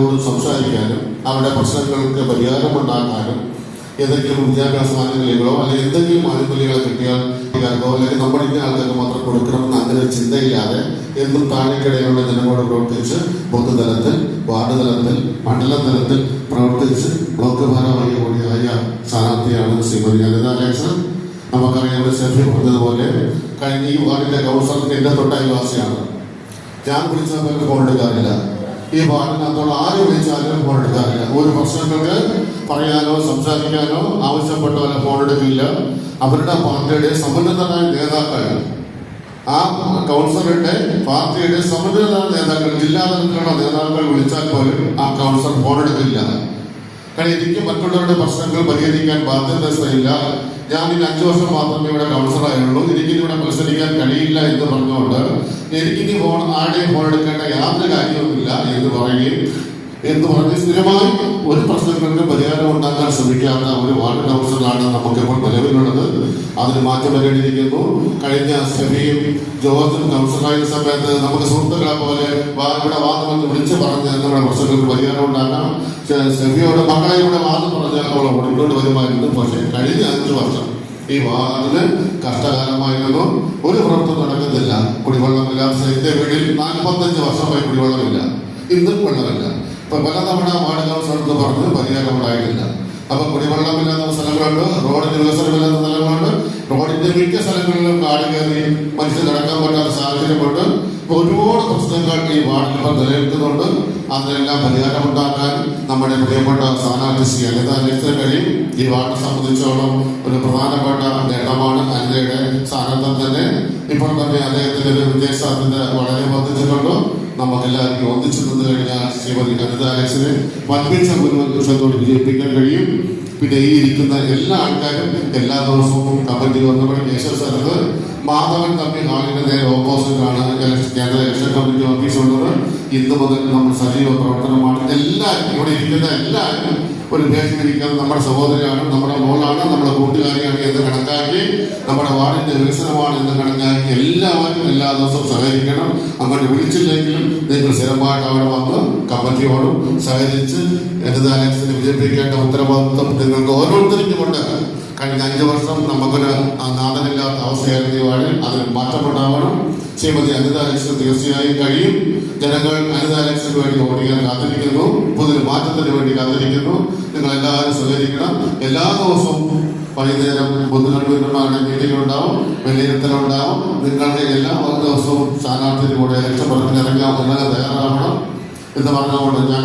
ജനങ്ങളോട് സംസാരിക്കാനും അവരുടെ പ്രശ്നങ്ങൾക്ക് പരിഹാരമുണ്ടാക്കാനും ഏതെങ്കിലും വിദ്യാഭ്യാസ ആനുകൂല്യങ്ങളോ അല്ലെങ്കിൽ എന്തെങ്കിലും ആനുകൂല്യങ്ങളോ കിട്ടിയാൽ അല്ലെങ്കിൽ നമ്മുടെ ഇന്ന ആൾക്കാർക്ക് മാത്രം കൊടുക്കണമെന്ന് അങ്ങനെ ഒരു ചിന്തയില്ലാതെ എന്നും താഴേക്കിടയിലുള്ള ജനങ്ങളോട് പ്രവർത്തിച്ച് ബൂത്ത് തലത്തിൽ, വാർഡ് തലത്തിൽ, മണ്ഡലം തലത്തിൽ പ്രവർത്തിച്ച് ബ്ലോക്ക് ഭാരവാഹി കൂടിയായ സ്ഥാനാർത്ഥിയാണ് ശ്രീമതി അനിത അലക്സ്. നമുക്കറിയാം, സെഫി പറഞ്ഞതുപോലെ കഴിഞ്ഞ ഈ വാർഡിന്റെ കൗൺസിലർ എന്റെ തൊട്ടയൽവാസിയാണ്. ഞാൻ വിളിച്ചാൽ ഫോൺ എടുക്കാറില്ല. ഈ വാർഡിനകത്തുള്ള ആര് വിളിച്ചാലും ഫോൺ എടുക്കാറില്ല. ഒരു പ്രശ്നങ്ങൾക്ക് പറയാനോ സംസാരിക്കാനോ ആവശ്യപ്പെട്ടവരെ ഫോൺ എടുക്കില്ല. അവരുടെ പാർട്ടിയുടെ സമുന്നതരായ നേതാക്കൾ, ആ കൗൺസിലറുടെ പാർട്ടിയുടെ സമുന്നതരായ നേതാക്കൾ, ജില്ലാ തലത്തിലുള്ള നേതാക്കൾ വിളിച്ചാൽ പോലും ആ കൗൺസിലർ ഫോൺ എടുക്കില്ല. കാരണം എനിക്ക് മറ്റുള്ളവരുടെ പ്രശ്നങ്ങൾ പരിഹരിക്കാൻ ബാധ്യതയില്ല. ഞാൻ ഇനി 5 വർഷം മാത്രമേ ഇവിടെ കൗൺസിലറായുള്ളൂ, എനിക്കിനി ഇവിടെ മത്സരിക്കാൻ കഴിയില്ല എന്ന് പറഞ്ഞുകൊണ്ട് എനിക്കിനി ആരുടെയും ഫോൺ എടുക്കേണ്ട യാതൊരു കാര്യവുമില്ല എന്ന് പറഞ്ഞ് സ്ഥിരമായി ഒരു പ്രശ്നങ്ങൾക്ക് പരിഹാരം ഉണ്ടാക്കാൻ ശ്രമിക്കാത്ത ഒരു വാർഡ് കൗൺസിലറാണ് നമുക്കിപ്പോൾ നിലവിലുള്ളത്. അതിന് മാറ്റം വരേണ്ടിയിരിക്കുന്നു. കഴിഞ്ഞ സെഫിയും ജോർജും കൗൺസിലറായ സമയത്ത് നമുക്ക് സുഹൃത്തുക്കളെ പോലെ ഇവിടെ വാദമെന്ന് വിളിച്ചു പറഞ്ഞ് നമ്മുടെ പ്രശ്നങ്ങൾക്ക് പരിഹാരം ഉണ്ടാക്കാം. സെഫിയോട് മക്കളെ ഇവിടെ വാദം പറഞ്ഞാൽ അവൾ ഓടിക്കൊണ്ട് വരുമായിരുന്നു. പക്ഷേ കഴിഞ്ഞ 5 വർഷം ഈ വാർഡിന് കഷ്ടകാലമായിരുന്നു. ഒരു പ്രവർത്തനം നടക്കുന്നില്ല. കുടിവെള്ളമില്ല. എന്റെ വീട്ടിൽ 45 വർഷമായി കുടിവെള്ളമില്ല. ഇന്നും വെള്ളമില്ല. ഇപ്പൊ പല തവണ വാർഡ് കൗൺസിലർക്ക് പറഞ്ഞ് പരിഹാരം ഉണ്ടായിട്ടില്ല. അപ്പൊ കുടിവെള്ളമില്ലാത്ത സ്ഥലങ്ങളുണ്ട്, റോഡിന് വികസനമില്ലാത്ത സ്ഥലങ്ങളുണ്ട്. റോഡിന്റെ മിക്ക സ്ഥലങ്ങളിലും കാട് കയറി മനുഷ്യർ നടക്കാൻ പറ്റാത്ത സാഹചര്യമുണ്ട്. ഒരുപാട് പ്രശ്നങ്ങൾ ഈ വാർഡിൽ ഇപ്പം നിലനിൽക്കുന്നുണ്ട്. അതിനെല്ലാം പരിഹാരമുണ്ടാക്കാൻ നമ്മുടെ പ്രിയപ്പെട്ട സ്ഥാനാർത്ഥി ശ്രീ അനിത അലക്സിന് കഴിയും. ഈ വാർഡിനെ സംബന്ധിച്ചോളം ഒരു പ്രധാനപ്പെട്ട നേട്ടമാണ് അനിതയുടെ സ്ഥാനാർത്ഥം തന്നെ. ഇപ്പോൾ തന്നെ അദ്ദേഹത്തിന്റെ ഒരു വിജയസാധ്യത വളരെ വർദ്ധിച്ചിട്ടുണ്ട്. നമുക്കെല്ലാവർക്കും ഒന്നിച്ചു നിന്ന് കഴിഞ്ഞാൽ ശ്രീമതി അനിത അലക്സിനെ വൻപിച്ച ഭൂരിപക്ഷത്തോട് വിജയിപ്പിക്കാൻ കഴിയും. പിന്നെ ഈ ഇരിക്കുന്ന എല്ലാ ആൾക്കാരും എല്ലാ ദിവസവും കമ്മിറ്റി നമ്മുടെ കേശവ സ്ഥലത്ത് മാധവൻ തമ്പി ഹാളിന്റെ നേരെ ഓപ്പോസിറ്റാണ് കേന്ദ്ര ഇലക്ഷൻ കമ്മിറ്റി ഓഫീസുള്ളത്. ഇന്ന് മുതൽ നമ്മൾ സജീവ പ്രവർത്തനമാണ്. എല്ലാവരും ഇവിടെ ഇരിക്കുന്ന എല്ലാവരും ഒരു വേദിയിരിക്കുന്നത് നമ്മുടെ സഹോദരിയാണ്, നമ്മുടെ മോളാണ്, നമ്മുടെ കൂട്ടുകാരിയാണ് എന്ന് കണക്കാക്കി, നമ്മുടെ വാർഡിന്റെ വികസനമാണ് എന്ന് കണക്കാക്കി എല്ലാവരും എല്ലാ ദിവസവും സഹകരിക്കണം. അങ്ങോട്ട് വിളിച്ചില്ലെങ്കിലും നിങ്ങൾ സ്ഥിരമായിട്ട് അവിടെ വന്ന് കമ്മിറ്റിയോടും സഹകരിച്ച് അനിത അലക്സിനെ വിജയിപ്പിക്കേണ്ട ഉത്തരവാദിത്വം നിങ്ങൾക്ക് ഓരോരുത്തർക്കും ഉണ്ട്. കഴിഞ്ഞ 5 വർഷം നമുക്കൊരു നാഥനില്ലാത്ത അവസ്ഥയായിരുന്നു ഈ വാർഡിൽ. അതിന് മാറ്റമുണ്ടാവണം. ശ്രീമതി അനിത അലക്സിന് തീർച്ചയായും കഴിയും. ജനങ്ങൾ അനിത അലക്സിന് വേണ്ടി ഓടിക്കാൻ കാത്തിരിക്കുന്നു. പുതിയൊരു മാറ്റത്തിന് വേണ്ടി കാത്തിരിക്കുന്നു. നിങ്ങൾ എല്ലാവരും സഹകരിക്കണം. എല്ലാ ദിവസവും വൈകുന്നേരം ബുദ്ധിമുട്ടുകളുടെ മീറ്റിംഗ് ഉണ്ടാവും, വിലയിരുത്തലുണ്ടാവും. നിങ്ങളുടെ എല്ലാ ദിവസവും സ്ഥാനാർത്ഥിയുടെ കൂടെ രക്ഷപ്പെടുത്തിനിറങ്ങാൻ തയ്യാറാവണം എന്ന് പറഞ്ഞുകൊണ്ട് ഞാൻ